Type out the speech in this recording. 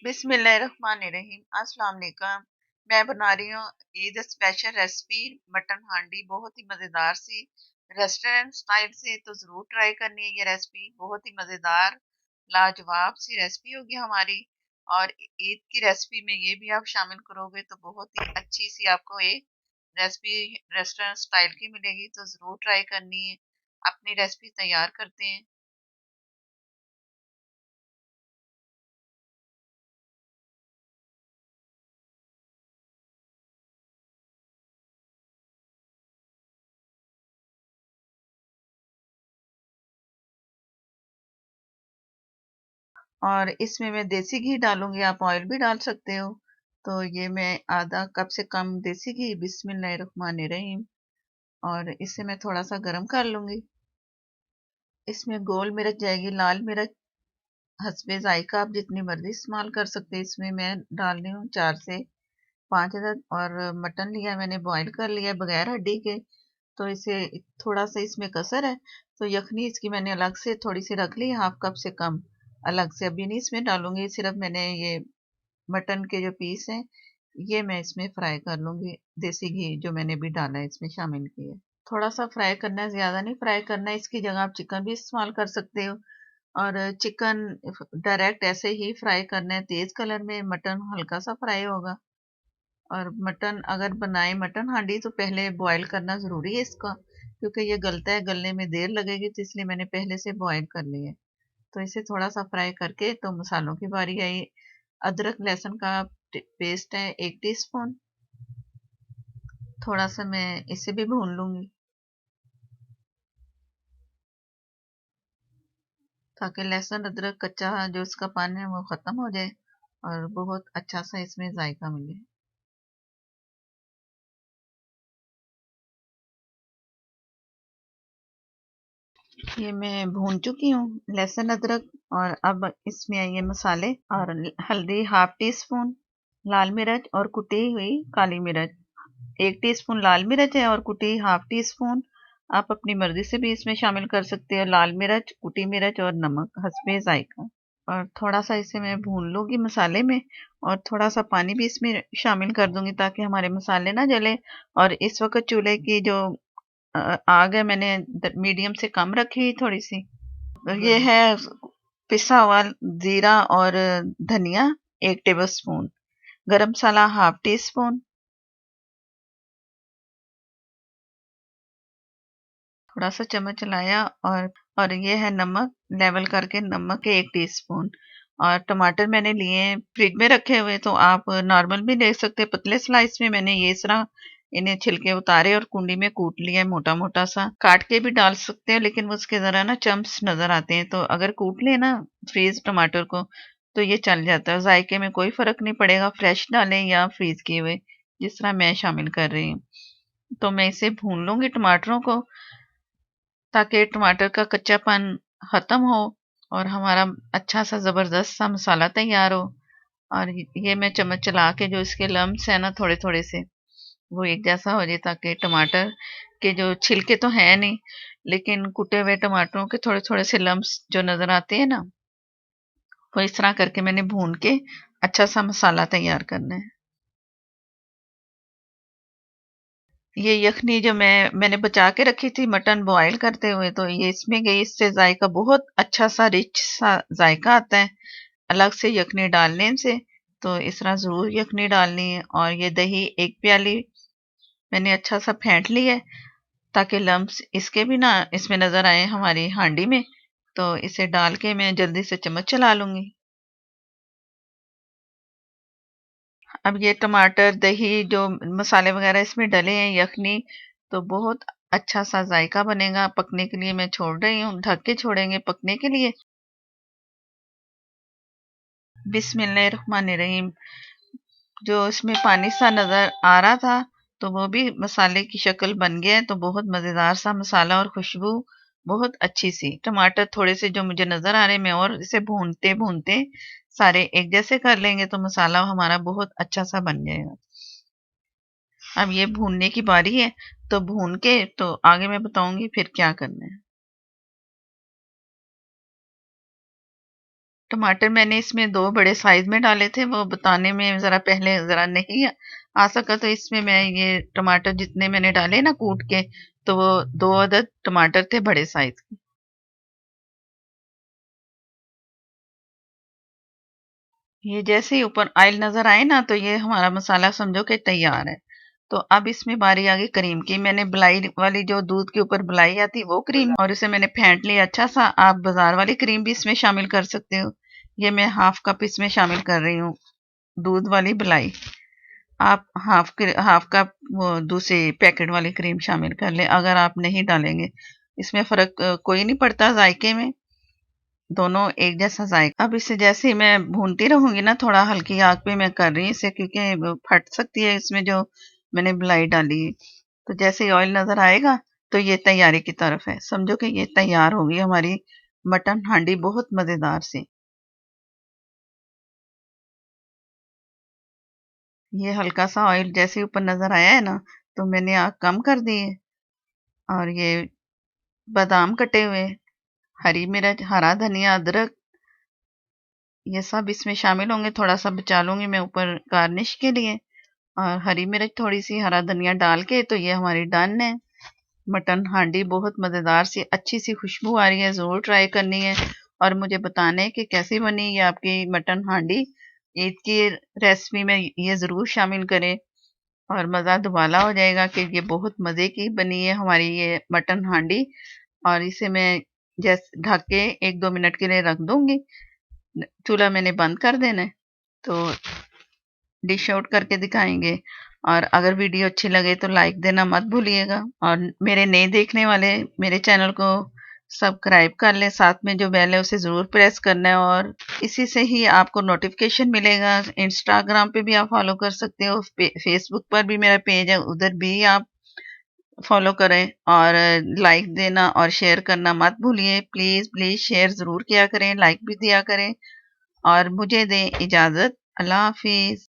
बिस्मिल्लाहिर्रहमानिर्रहीम। अस्सलाम वालेकुम। मैं बना रही हूँ ईद स्पेशल रेसिपी मटन हांडी, बहुत ही मज़ेदार सी रेस्टोरेंट स्टाइल से। तो ज़रूर ट्राई करनी है ये रेसिपी, बहुत ही मज़ेदार लाजवाब सी रेसिपी होगी हमारी। और ईद की रेसिपी में ये भी आप शामिल करोगे तो बहुत ही अच्छी सी आपको एक रेसिपी रेस्टोरेंट स्टाइल की मिलेगी। तो ज़रूर ट्राई करनी है। अपनी रेसिपी तैयार करते हैं। और इसमें मैं देसी घी डालूंगी, आप ऑयल भी डाल सकते हो। तो ये मैं आधा कप से कम देसी घी, बिस्मिल्लाहिर्रहमानिर्रहीम, और इसे मैं थोड़ा सा गर्म कर लूंगी। इसमें गोल मिर्च जाएगी, लाल मिर्च हस्बे जायका, आप जितनी मर्जी इस्तेमाल कर सकते हैं। इसमें मैं डाल रही हूँ 4 से 5 अदद। और मटन लिया मैंने, बॉईल कर लिया बगैर हड्डी के। तो इसे थोड़ा सा इसमें कसर है, तो यखनी इसकी मैंने अलग से थोड़ी सी रख ली, हाफ कप से कम अलग से। अभी नहीं इसमें डालूंगी, सिर्फ मैंने ये मटन के जो पीस हैं ये मैं इसमें फ्राई कर लूंगी। देसी घी जो मैंने भी डाला है इसमें शामिल किया है। थोड़ा सा फ्राई करना है, ज्यादा नहीं फ्राई करना है। इसकी जगह आप चिकन भी इस्तेमाल कर सकते हो। और चिकन डायरेक्ट ऐसे ही फ्राई करना है तेज कलर में, मटन हल्का सा फ्राई होगा। और मटन अगर बनाए मटन हांडी तो पहले बॉईल करना ज़रूरी है इसका, क्योंकि ये गलता है, गलने में देर लगेगी, तो इसलिए मैंने पहले से बॉईल कर लिया है। तो इसे थोड़ा सा फ्राई करके तो मसालों की बारी आई। अदरक लहसुन का पेस्ट है 1 टीस्पून। थोड़ा सा मैं इसे भी भून लूंगी ताकि लहसुन अदरक कच्चा जो इसका पानी है वो ख़त्म हो जाए और बहुत अच्छा सा इसमें जायका मिले। ये मैं भून चुकी हूँ लहसुन अदरक। और अब इसमें आइए मसाले। और हल्दी 1/2 टीस्पून, लाल मिर्च और कुटी हुई काली मिर्च 1 टीस्पून, लाल मिर्च है और कुटी 1/2 टीस्पून। आप अपनी मर्जी से भी इसमें शामिल कर सकते हो, लाल मिर्च, कुटी मिर्च और नमक हस्बे जायका। और थोड़ा सा इसे मैं भून लूंगी मसाले में, और थोड़ा सा पानी भी इसमें शामिल कर दूंगी ताकि हमारे मसाले ना जले। और इस वक्त चूल्हे की जो आग है मैंने मीडियम से कम रखी थोड़ी सी। ये है पिसा हुआ जीरा और धनिया 1 टेबल स्पून, गरम मसाला 1/2 टीस्पून, थोड़ा सा चम्मच चलाया। और ये है नमक, लेवल करके नमक है 1 टीस्पून। और टमाटर मैंने लिए हैं फ्रिज में रखे हुए, तो आप नॉर्मल भी ले सकते हैं पतले स्लाइस में। मैंने ये इस तरह इन्हें छिलके उतारे और कुंडी में कूट लिया है, मोटा मोटा सा। काट के भी डाल सकते हैं लेकिन उसके जरा ना चम्प्स नजर आते हैं, तो अगर कूट ले ना फ्रीज टमाटर को तो ये चल जाता है। जायके में कोई फर्क नहीं पड़ेगा, फ्रेश डालें या फ्रीज किए हुए, जिस तरह मैं शामिल कर रही हूँ। तो मैं इसे भून लूंगी टमाटरों को ताकि टमाटर का कच्चापन खत्म हो और हमारा अच्छा सा जबरदस्त सा मसाला तैयार हो। और ये मैं चम्मच चला के जो इसके लम्स है ना थोड़े थोड़े से, वो एक जैसा हो जाए, ताकि टमाटर के जो छिलके तो हैं नहीं लेकिन कुटे हुए टमाटरों के थोड़े थोड़े से लम्स जो नजर आते हैं ना, वो इस तरह करके मैंने भून के अच्छा सा मसाला तैयार करना है। ये यखनी जो मैंने बचा के रखी थी मटन बॉईल करते हुए, तो ये इसमें गई, इससे जायका बहुत अच्छा सा रिच सा जायका आता है अलग से यखनी डालने से। तो इस तरह ज़रूर यखनी डालनी है। और ये दही 1 प्याली मैंने अच्छा सा फेंट ली है ताकि लम्स इसके भी ना इसमें नज़र आए हमारी हांडी में। तो इसे डाल के मैं जल्दी से चम्मच चला लूँगी। अब ये टमाटर, दही, जो मसाले वगैरह इसमें डले हैं, यखनी, तो बहुत अच्छा सा जायका बनेगा। पकने के लिए मैं छोड़ रही हूँ, ढक के छोड़ेंगे पकने के लिए। बिस्मिल्लाहिर्रहमानिर्रहीम। जो इसमें पानी सा नजर आ रहा था तो वो भी मसाले की शक्ल बन गया है। तो बहुत मजेदार सा मसाला और खुशबू बहुत अच्छी सी। टमाटर थोड़े से जो मुझे नजर आ रहे हैं, मैं और इसे भूनते भूनते सारे एक जैसे कर लेंगे तो मसाला हमारा बहुत अच्छा सा बन जाएगा। अब ये भूनने की बारी है, तो भून के तो आगे मैं बताऊंगी फिर क्या करना है। टमाटर मैंने इसमें 2 बड़े साइज़ में डाले थे, वो बताने में ज़रा पहले ज़रा नहीं आ सका, तो इसमें मैं ये टमाटर जितने मैंने डाले ना कूट के, तो वो 2 अदद टमाटर थे बड़े साइज़ के। ये जैसे ही ऊपर ऑयल नज़र आए ना, तो ये हमारा मसाला समझो कि तैयार है। तो अब इसमें बारी आ गई क्रीम की। मैंने मलाई वाली जो दूध के ऊपर मलाई आती है वो क्रीम, और इसे मैंने फेंट लिया अच्छा सा। आप बाजार वाली क्रीम भी इसमें शामिल कर सकते हो। ये मैं हाफ कप इसमें शामिल कर रही हूँ दूध वाली मलाई। आप हाफ कप वो दूसरी पैकेट वाली क्रीम शामिल कर लें अगर आप नहीं डालेंगे। इसमें फ़र्क कोई नहीं पड़ता जायके में, दोनों एक जैसा जायका। अब इसे जैसे ही मैं भूनती रहूंगी ना, थोड़ा हल्की आंच पे मैं कर रही हूँ इसे, क्योंकि वो फट सकती है इसमें जो मैंने मलाई डाली है। तो जैसे ही ऑयल नजर आएगा तो ये तैयारी की तरफ है, समझो कि ये तैयार होगी हमारी मटन हांडी बहुत मजेदार सी। ये हल्का सा ऑयल जैसे ही ऊपर नजर आया है ना, तो मैंने आग कम कर दी है। और ये बादाम कटे हुए, हरी मिर्च, हरा धनिया, अदरक, ये सब इसमें शामिल होंगे। थोड़ा सा बचा लूंगी मैं ऊपर गार्निश के लिए, और हरी मिर्च थोड़ी सी, हरा धनिया डाल के तो ये हमारी डन है मटन हांडी। बहुत मज़ेदार सी अच्छी सी खुशबू आ रही है, ज़रूर ट्राई करनी है और मुझे बताना है कि कैसी बनी ये आपकी मटन हांडी। ईद की रेसिपी में ये ज़रूर शामिल करें और मज़ा दुबाला हो जाएगा कि ये बहुत मज़े की बनी है हमारी ये मटन हांडी। और इसे मैं जैसे ढक के 1-2 मिनट के लिए रख दूंगी। चूल्हा मैंने बंद कर देना है, तो डिश आउट करके दिखाएंगे। और अगर वीडियो अच्छी लगे तो लाइक देना मत भूलिएगा, और मेरे नए देखने वाले मेरे चैनल को सब्सक्राइब कर लें, साथ में जो बेल है उसे ज़रूर प्रेस करना है, और इसी से ही आपको नोटिफिकेशन मिलेगा। इंस्टाग्राम पे भी आप फॉलो कर सकते हो, फेसबुक पर भी मेरा पेज है, उधर भी आप फॉलो करें। और लाइक देना और शेयर करना मत भूलिए, प्लीज़ प्लीज़ शेयर ज़रूर किया करें, लाइक भी दिया करें। और मुझे दें इजाज़त। अल्लाह हाफिज़।